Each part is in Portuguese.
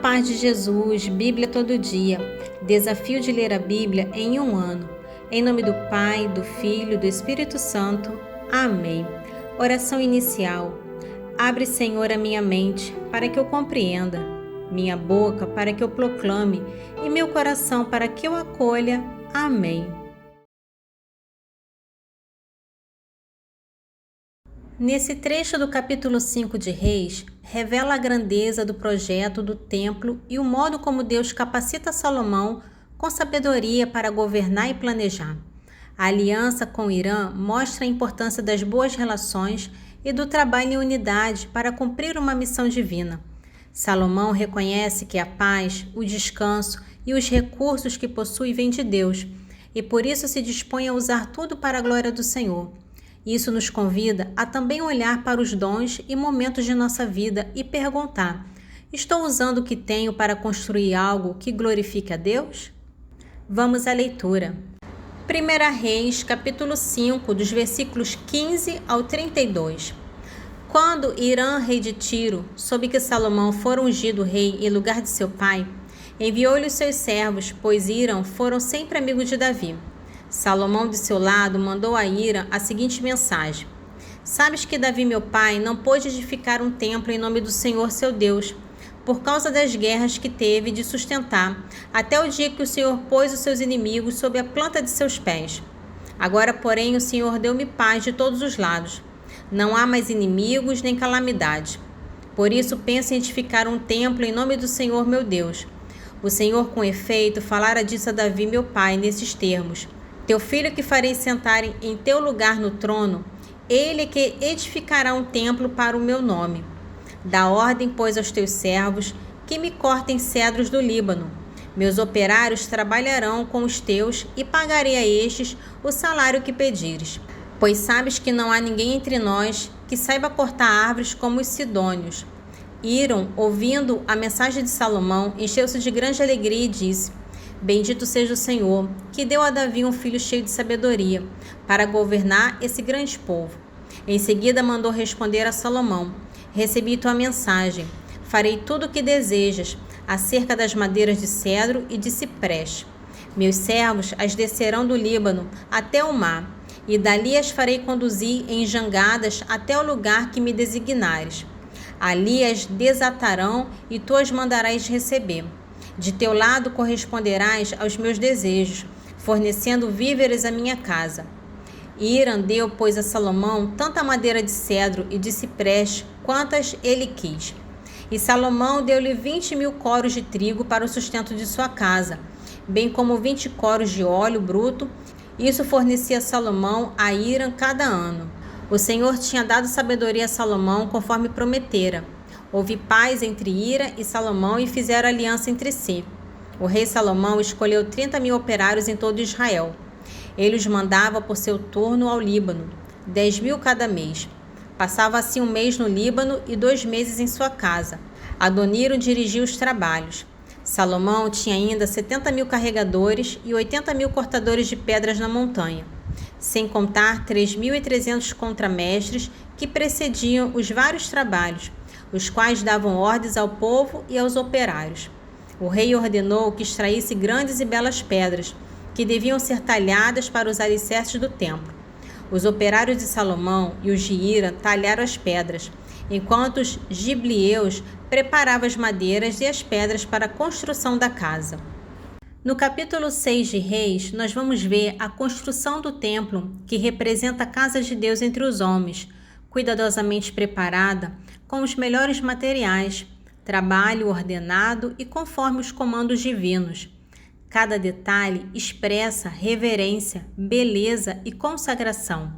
paz de Jesus, Bíblia todo dia. Desafio de ler a Bíblia em um ano. Em nome do Pai, do Filho e do Espírito Santo. Amém. Oração inicial. Abre, Senhor, a minha mente para que eu compreenda, minha boca para que eu proclame e meu coração para que eu acolha. Amém. Nesse trecho do capítulo 5 de Reis, revela a grandeza do projeto do templo e o modo como Deus capacita Salomão com sabedoria para governar e planejar. A aliança com Irã mostra a importância das boas relações e do trabalho em unidade para cumprir uma missão divina. Salomão reconhece que a paz, o descanso e os recursos que possui vêm de Deus, e por isso se dispõe a usar tudo para a glória do Senhor. Isso nos convida a também olhar para os dons e momentos de nossa vida e perguntar: estou usando o que tenho para construir algo que glorifique a Deus? Vamos à leitura. 1 Reis, capítulo 5, dos versículos 15 ao 32. Quando Irã, rei de Tiro, soube que Salomão fora ungido rei em lugar de seu pai, enviou-lhe os seus servos, pois Irã foram sempre amigos de Davi. Salomão, de seu lado, mandou a Irã a seguinte mensagem: sabes que Davi, meu pai, não pôde edificar um templo em nome do Senhor, seu Deus, por causa das guerras que teve de sustentar, até o dia que o Senhor pôs os seus inimigos sob a planta de seus pés. Agora, porém, o Senhor deu-me paz de todos os lados. Não há mais inimigos nem calamidade. Por isso, penso em edificar um templo em nome do Senhor, meu Deus. O Senhor, com efeito, falara disso a Davi, meu pai, nesses termos: teu filho que farei sentar em teu lugar no trono, ele que edificará um templo para o meu nome. Dá ordem, pois, aos teus servos que me cortem cedros do Líbano. Meus operários trabalharão com os teus e pagarei a estes o salário que pedires. Pois sabes que não há ninguém entre nós que saiba cortar árvores como os sidônios. Irã, ouvindo a mensagem de Salomão, encheu-se de grande alegria e disse: bendito seja o Senhor, que deu a Davi um filho cheio de sabedoria, para governar esse grande povo. Em seguida mandou responder a Salomão: recebi tua mensagem, farei tudo o que desejas, acerca das madeiras de cedro e de cipreste. Meus servos as descerão do Líbano até o mar, e dali as farei conduzir em jangadas até o lugar que me designares. Ali as desatarão e tu as mandarás receber. De teu lado corresponderás aos meus desejos, fornecendo víveres à minha casa. Irã deu, pois, a Salomão tanta madeira de cedro e de cipreste quantas ele quis. E Salomão deu-lhe 20.000 coros de trigo para o sustento de sua casa, bem como 20 coros de óleo bruto. Isso fornecia Salomão a Irã cada ano. O Senhor tinha dado sabedoria a Salomão conforme prometera. Houve paz entre Irã e Salomão e fizeram aliança entre si. O rei Salomão escolheu 30.000 operários em todo Israel. Ele os mandava por seu turno ao Líbano, 10.000 cada mês. Passava assim um mês no Líbano e 2 meses em sua casa. Adoniro dirigia os trabalhos. Salomão tinha ainda 70.000 carregadores e 80.000 cortadores de pedras na montanha, sem contar 3.300 contramestres que precediam os vários trabalhos, os quais davam ordens ao povo e aos operários. O rei ordenou que extraísse grandes e belas pedras, que deviam ser talhadas para os alicerces do templo. Os operários de Salomão e os de Irã talharam as pedras, enquanto os gibeeus preparavam as madeiras e as pedras para a construção da casa. No capítulo 6 de Reis, nós vamos ver a construção do templo, que representa a casa de Deus entre os homens, cuidadosamente preparada, com os melhores materiais, trabalho ordenado e conforme os comandos divinos. Cada detalhe expressa reverência, beleza e consagração.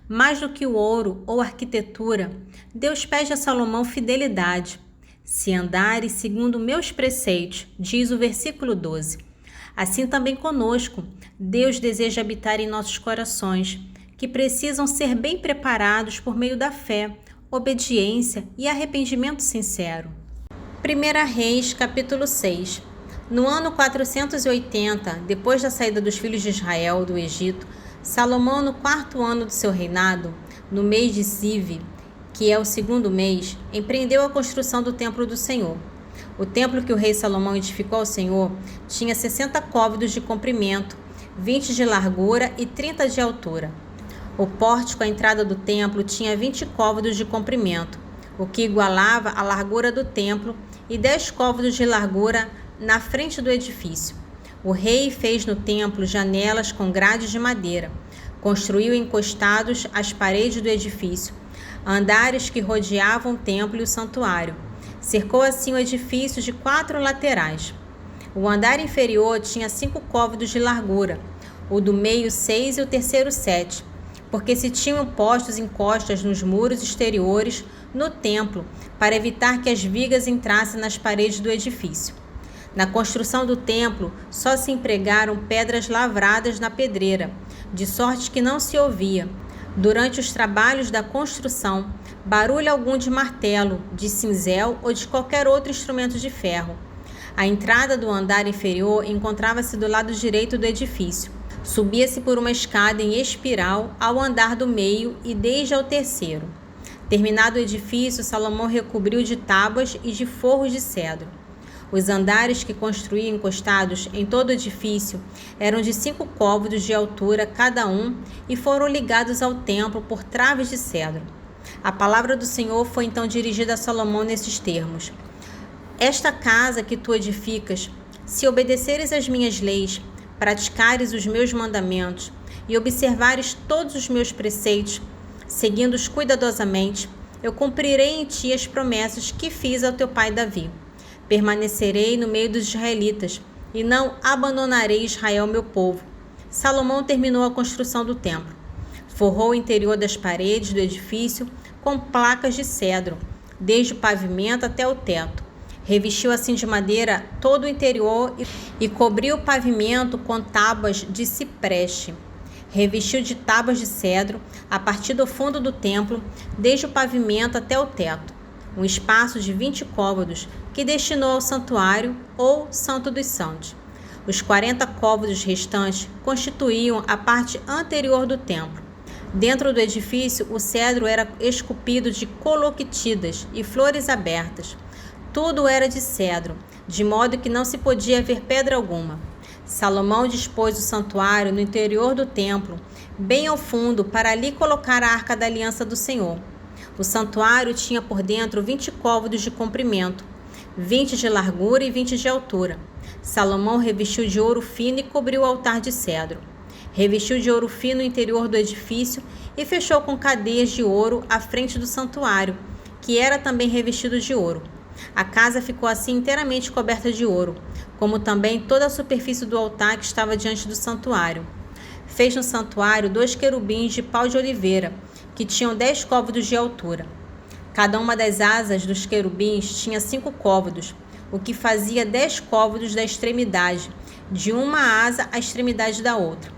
Mais do que o ouro ou arquitetura, Deus pede a Salomão fidelidade. Se andares segundo meus preceitos, diz o versículo 12. Assim também conosco, Deus deseja habitar em nossos corações, que precisam ser bem preparados por meio da fé, obediência e arrependimento sincero. 1 Reis, capítulo 6. No ano 480, depois da saída dos filhos de Israel do Egito, Salomão, no 4º ano do seu reinado, no mês de Ziv, que é o 2º mês, empreendeu a construção do templo do Senhor. O templo que o rei Salomão edificou ao Senhor tinha 60 côvados de comprimento, 20 de largura e 30 de altura. O pórtico à entrada do templo tinha 20 côvados de comprimento, o que igualava a largura do templo, e 10 côvados de largura na frente do edifício. O rei fez no templo janelas com grades de madeira, construiu encostados às paredes do edifício, andares que rodeavam o templo e o santuário. Cercou assim o edifício de 4 laterais. O andar inferior tinha 5 côvados de largura, o do meio 6 e o terceiro 7, porque se tinham postos encostas nos muros exteriores no templo, para evitar que as vigas entrassem nas paredes do edifício. Na construção do templo, só se empregaram pedras lavradas na pedreira, de sorte que não se ouvia, durante os trabalhos da construção, barulho algum de martelo, de cinzel ou de qualquer outro instrumento de ferro. A entrada do andar inferior encontrava-se do lado direito do edifício. Subia-se por uma escada em espiral ao andar do meio e desde ao terceiro. Terminado o edifício, Salomão recobriu de tábuas e de forros de cedro. Os andares que construía encostados em todo o edifício eram de 5 côvados de altura cada um e foram ligados ao templo por traves de cedro. A palavra do Senhor foi então dirigida a Salomão nesses termos: Esta casa que tu edificas, se obedeceres às minhas leis, praticares os meus mandamentos e observares todos os meus preceitos, seguindo-os cuidadosamente, eu cumprirei em ti as promessas que fiz ao teu pai Davi. Permanecerei no meio dos israelitas e não abandonarei Israel, meu povo. Salomão terminou a construção do templo. Forrou o interior das paredes do edifício com placas de cedro, desde o pavimento até o teto. Revestiu assim de madeira todo o interior e cobriu o pavimento com tábuas de cipreste. Revestiu de tábuas de cedro a partir do fundo do templo, desde o pavimento até o teto, um espaço de 20 côvados que destinou ao santuário ou Santo dos Santos. Os 40 côvados restantes constituíam a parte anterior do templo. Dentro do edifício, o cedro era esculpido de coloquitidas e flores abertas. Tudo era de cedro, de modo que não se podia ver pedra alguma. Salomão dispôs o santuário no interior do templo, bem ao fundo, para ali colocar a arca da aliança do Senhor. O santuário tinha por dentro 20 côvados de comprimento, 20 de largura e 20 de altura. Salomão revestiu de ouro fino e cobriu o altar de cedro. Revestiu de ouro fino o interior do edifício e fechou com cadeias de ouro a frente do santuário, que era também revestido de ouro. A casa ficou assim inteiramente coberta de ouro, como também toda a superfície do altar que estava diante do santuário. Fez no santuário 2 querubins de pau de oliveira, que tinham 10 côvados de altura. Cada uma das asas dos querubins tinha 5 côvados, o que fazia 10 côvados da extremidade, de uma asa à extremidade da outra.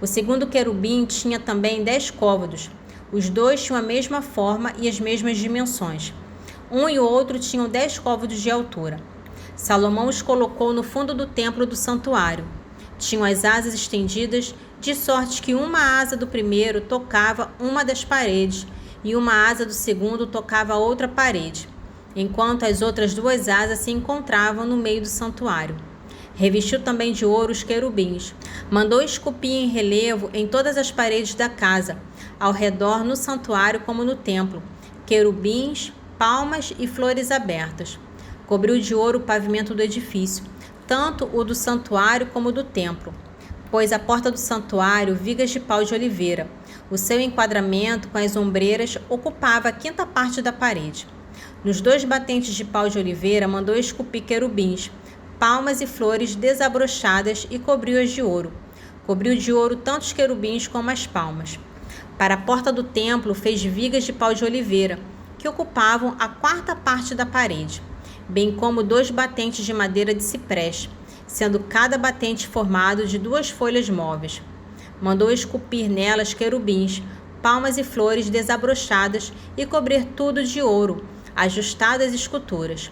O segundo querubim tinha também 10 côvados. Os dois tinham a mesma forma e as mesmas dimensões. Um e o outro tinham 10 côvados de altura. Salomão os colocou no fundo do templo do santuário. Tinham as asas estendidas, de sorte que uma asa do primeiro tocava uma das paredes e uma asa do segundo tocava a outra parede, enquanto as outras 2 asas se encontravam no meio do santuário. Revestiu também de ouro os querubins. Mandou esculpir em relevo em todas as paredes da casa, ao redor no santuário como no templo, querubins, palmas e flores abertas. Cobriu de ouro o pavimento do edifício, tanto o do santuário como o do templo. Pôs à porta do santuário vigas de pau de oliveira. O seu enquadramento com as ombreiras ocupava a 5ª parte da parede. Nos 2 batentes de pau de oliveira mandou esculpir querubins, palmas e flores desabrochadas e cobriu-as de ouro. Cobriu de ouro tanto os querubins como as palmas. Para a porta do templo fez vigas de pau de oliveira, que ocupavam a 4ª parte da parede, bem como 2 batentes de madeira de cipreste, sendo cada batente formado de 2 folhas móveis. Mandou esculpir nelas querubins, palmas e flores desabrochadas e cobrir tudo de ouro, ajustadas esculturas.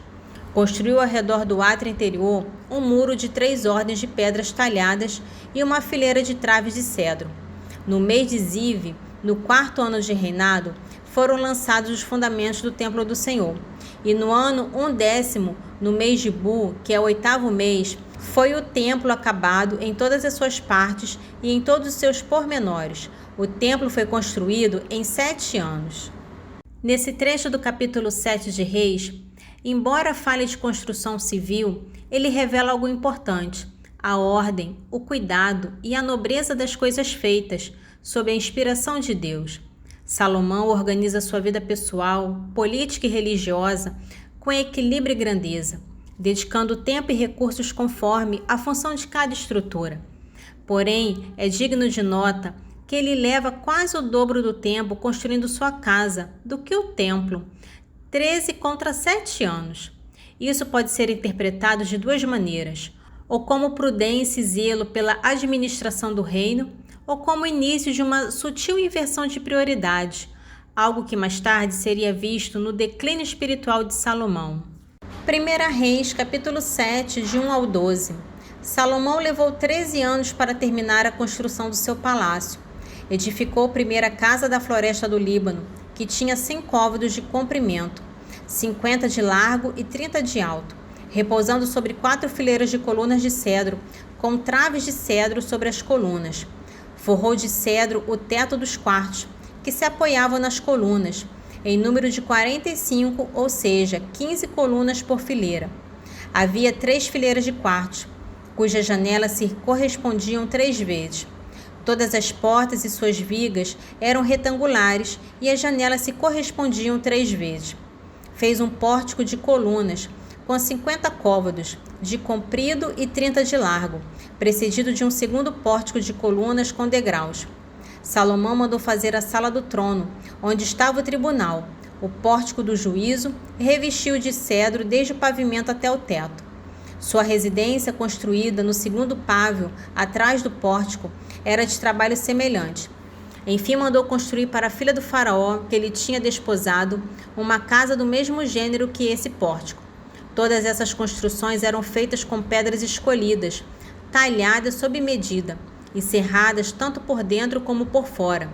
Construiu ao redor do átrio interior um muro de 3 ordens de pedras talhadas e uma fileira de traves de cedro. No mês de Zive, no 4º ano de reinado, foram lançados os fundamentos do templo do Senhor, e no ano 11º no mês de Bu, que é o 8º mês, foi o templo acabado em todas as suas partes e em todos os seus pormenores. O templo foi construído em 7 anos. Nesse trecho do capítulo 7 de Reis, embora fale de construção civil, ele revela algo importante: a ordem, o cuidado e a nobreza das coisas feitas, sob a inspiração de Deus. Salomão organiza sua vida pessoal, política e religiosa com equilíbrio e grandeza, dedicando tempo e recursos conforme a função de cada estrutura. Porém, é digno de nota que ele leva quase o dobro do tempo construindo sua casa do que o templo, 13 contra 7 anos. Isso pode ser interpretado de 2 maneiras, ou como prudência e zelo pela administração do reino, ou como início de uma sutil inversão de prioridades, algo que mais tarde seria visto no declínio espiritual de Salomão. 1 Reis, capítulo 7, de 1 ao 12. Salomão levou 13 anos para terminar a construção do seu palácio. Edificou primeiro a casa da floresta do Líbano, que tinha 100 côvados de comprimento, 50 de largo e 30 de alto, repousando sobre 4 fileiras de colunas de cedro, com traves de cedro sobre as colunas. Forrou de cedro o teto dos quartos, que se apoiavam nas colunas, em número de 45, ou seja, 15 colunas por fileira. Havia 3 fileiras de quartos, cujas janelas se correspondiam 3 vezes. Todas as portas e suas vigas eram retangulares e as janelas se correspondiam 3 vezes. Fez um pórtico de colunas, com 50 côvados, de comprido e 30 de largo, precedido de um segundo pórtico de colunas com degraus. Salomão mandou fazer a sala do trono, onde estava o tribunal, o pórtico do juízo, e revestiu de cedro desde o pavimento até o teto. Sua residência, construída no segundo pávio, atrás do pórtico, era de trabalho semelhante. Enfim, mandou construir para a filha do faraó, que ele tinha desposado, uma casa do mesmo gênero que esse pórtico. Todas essas construções eram feitas com pedras escolhidas, talhadas sob medida, e cerradas tanto por dentro como por fora,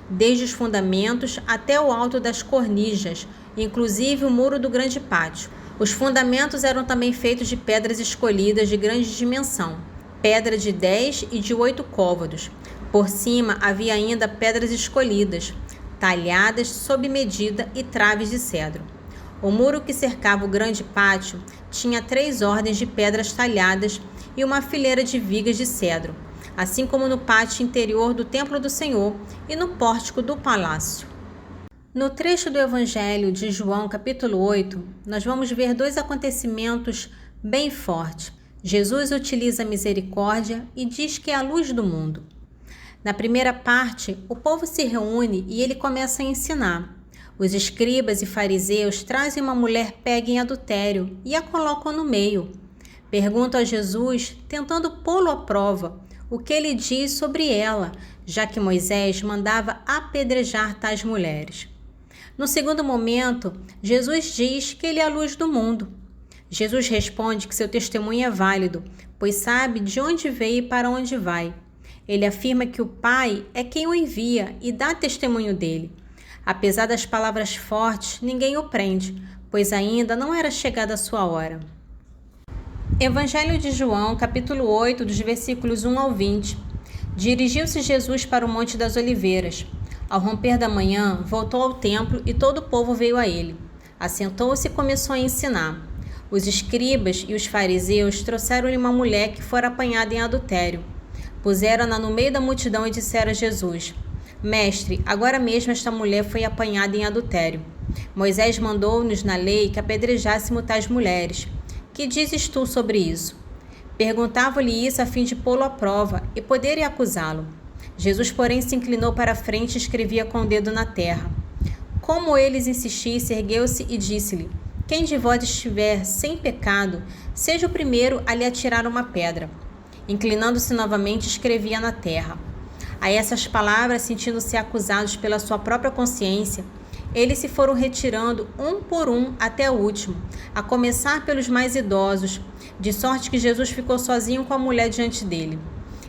desde os fundamentos até o alto das cornijas, inclusive o muro do grande pátio. Os fundamentos eram também feitos de pedras escolhidas de grande dimensão, pedra de 10 e de 8 côvados. Por cima havia ainda pedras escolhidas, talhadas sob medida e traves de cedro. O muro que cercava o grande pátio tinha 3 ordens de pedras talhadas e uma fileira de vigas de cedro, assim como no pátio interior do templo do Senhor e no pórtico do palácio. No trecho do Evangelho de João, capítulo 8, nós vamos ver 2 acontecimentos bem fortes. Jesus utiliza a misericórdia e diz que é a luz do mundo. Na primeira parte, o povo se reúne e ele começa a ensinar. Os escribas e fariseus trazem uma mulher pega em adultério e a colocam no meio. Perguntam a Jesus, tentando pô-lo à prova, o que ele diz sobre ela, já que Moisés mandava apedrejar tais mulheres. No segundo momento, Jesus diz que ele é a luz do mundo. Jesus responde que seu testemunho é válido, pois sabe de onde veio e para onde vai. Ele afirma que o Pai é quem o envia e dá testemunho dele. Apesar das palavras fortes, ninguém o prende, pois ainda não era chegada a sua hora. Evangelho de João, capítulo 8, dos versículos 1 ao 20. Dirigiu-se Jesus para o Monte das Oliveiras. Ao romper da manhã, voltou ao templo e todo o povo veio a ele. Assentou-se e começou a ensinar. Os escribas e os fariseus trouxeram-lhe uma mulher que fora apanhada em adultério. Puseram-na no meio da multidão e disseram a Jesus: Mestre, agora mesmo esta mulher foi apanhada em adultério. Moisés mandou-nos na lei que apedrejássemos tais mulheres. Que dizes tu sobre isso? Perguntavam-lhe isso a fim de pô-lo à prova e poderem acusá-lo. Jesus, porém, se inclinou para a frente e escrevia com o dedo na terra. Como eles insistissem, ergueu-se e disse-lhe: Quem de vós estiver sem pecado, seja o primeiro a lhe atirar uma pedra. Inclinando-se novamente, escrevia na terra. A essas palavras, sentindo-se acusados pela sua própria consciência, eles se foram retirando um por um até o último, a começar pelos mais idosos, de sorte que Jesus ficou sozinho com a mulher diante dele.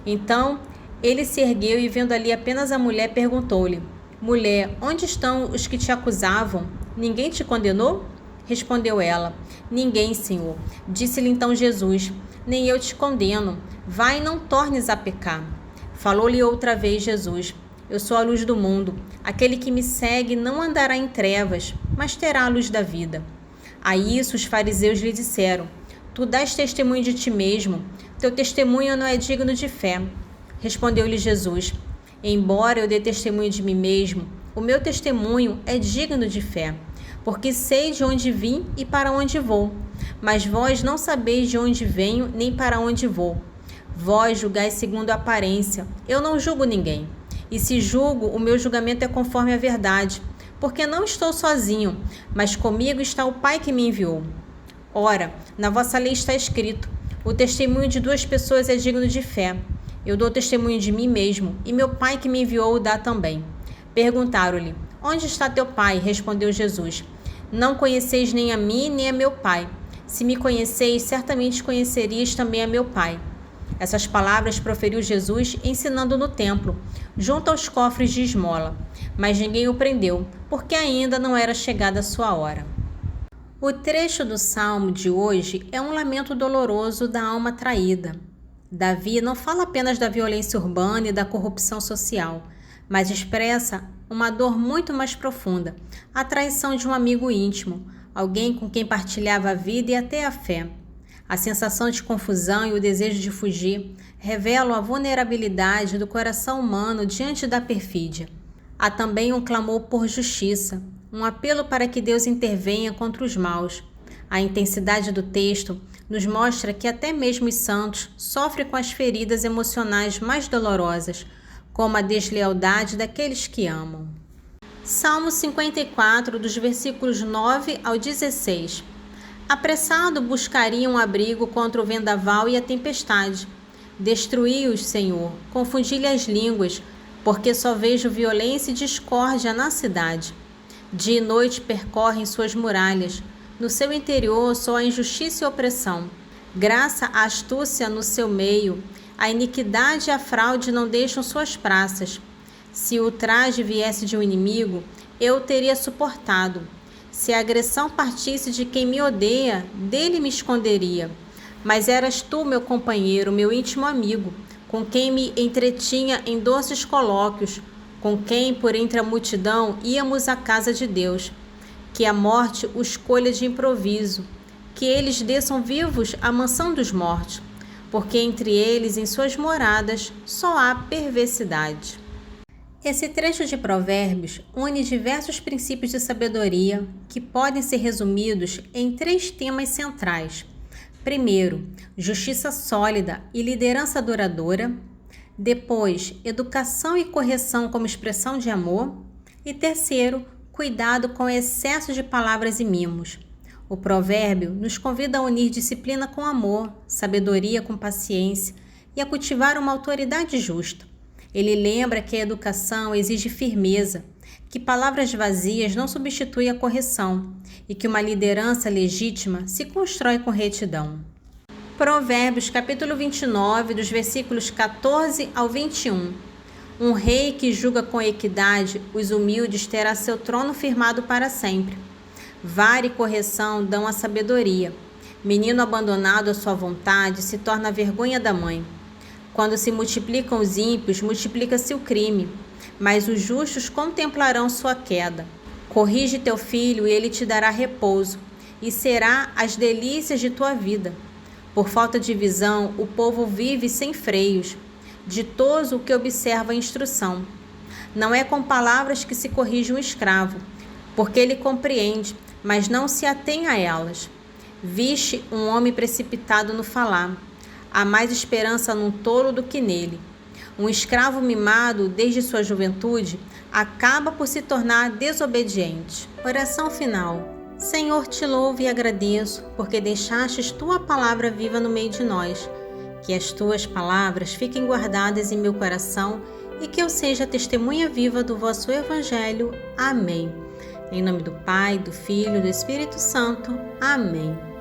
Então, ele se ergueu e, vendo ali apenas a mulher, perguntou-lhe: Mulher, onde estão os que te acusavam? Ninguém te condenou? Respondeu ela: Ninguém, Senhor. Disse-lhe então Jesus: Nem eu te condeno. Vai e não tornes a pecar. Falou-lhe outra vez Jesus: Eu sou a luz do mundo. Aquele que me segue não andará em trevas, mas terá a luz da vida. A isso os fariseus lhe disseram: Tu dás testemunho de ti mesmo. Teu testemunho não é digno de fé. Respondeu-lhe Jesus: Embora eu dê testemunho de mim mesmo, o meu testemunho é digno de fé, porque sei de onde vim e para onde vou. Mas vós não sabeis de onde venho nem para onde vou. Vós julgais segundo a aparência. Eu não julgo ninguém. E se julgo, o meu julgamento é conforme a verdade, porque não estou sozinho, mas comigo está o Pai que me enviou. Ora, na vossa lei está escrito: o testemunho de duas pessoas é digno de fé. Eu dou testemunho de mim mesmo, e meu Pai que me enviou o dá também. Perguntaram-lhe: Onde está teu Pai? Respondeu Jesus: Não conheceis nem a mim, nem a meu Pai. Se me conheceis, certamente conheceríeis também a meu Pai. Essas palavras proferiu Jesus ensinando no templo, junto aos cofres de esmola. Mas ninguém o prendeu, porque ainda não era chegada a sua hora. O trecho do Salmo de hoje é um lamento doloroso da alma traída. Davi não fala apenas da violência urbana e da corrupção social, mas expressa uma dor muito mais profunda, a traição de um amigo íntimo, alguém com quem partilhava a vida e até a fé. A sensação de confusão e o desejo de fugir revelam a vulnerabilidade do coração humano diante da perfídia. Há também um clamor por justiça, um apelo para que Deus intervenha contra os maus. A intensidade do texto nos mostra que até mesmo os santos sofrem com as feridas emocionais mais dolorosas, como a deslealdade daqueles que amam. Salmo 54, dos versículos 9 ao 16. Apressado buscaria um abrigo contra o vendaval e a tempestade. Destruí-os, Senhor, confundi-lhe as línguas, porque só vejo violência e discórdia na cidade. Dia e noite percorrem suas muralhas. No seu interior só há injustiça e opressão. Graça à astúcia no seu meio. A iniquidade e a fraude não deixam suas praças. Se o ultraje viesse de um inimigo, eu o teria suportado. Se a agressão partisse de quem me odeia, dele me esconderia. Mas eras tu, meu companheiro, meu íntimo amigo, com quem me entretinha em doces colóquios, com quem, por entre a multidão, íamos à casa de Deus. Que a morte os colha de improviso, que eles desçam vivos à mansão dos mortos, porque entre eles, em suas moradas, só há perversidade. Esse trecho de Provérbios une diversos princípios de sabedoria que podem ser resumidos em 3 temas centrais. Primeiro, justiça sólida e liderança duradoura. Depois, educação e correção como expressão de amor. E terceiro, cuidado com o excesso de palavras e mimos. O provérbio nos convida a unir disciplina com amor, sabedoria com paciência e a cultivar uma autoridade justa. Ele lembra que a educação exige firmeza, que palavras vazias não substituem a correção e que uma liderança legítima se constrói com retidão. Provérbios capítulo 29, dos versículos 14 ao 21. Um rei que julga com equidade os humildes terá seu trono firmado para sempre. Vara e correção dão a sabedoria. Menino abandonado à sua vontade se torna a vergonha da mãe. Quando se multiplicam os ímpios, multiplica-se o crime, mas os justos contemplarão sua queda. Corrige teu filho e ele te dará repouso, e será as delícias de tua vida. Por falta de visão, o povo vive sem freios. Ditoso o que observa a instrução. Não é com palavras que se corrige um escravo, porque ele compreende, mas não se atém a elas. Viste um homem precipitado no falar. Há mais esperança num tolo do que nele. Um escravo mimado desde sua juventude acaba por se tornar desobediente. Oração final. Senhor, te louvo e agradeço, porque deixastes tua palavra viva no meio de nós. Que as tuas palavras fiquem guardadas em meu coração e que eu seja testemunha viva do vosso Evangelho. Amém. Em nome do Pai, do Filho e do Espírito Santo. Amém.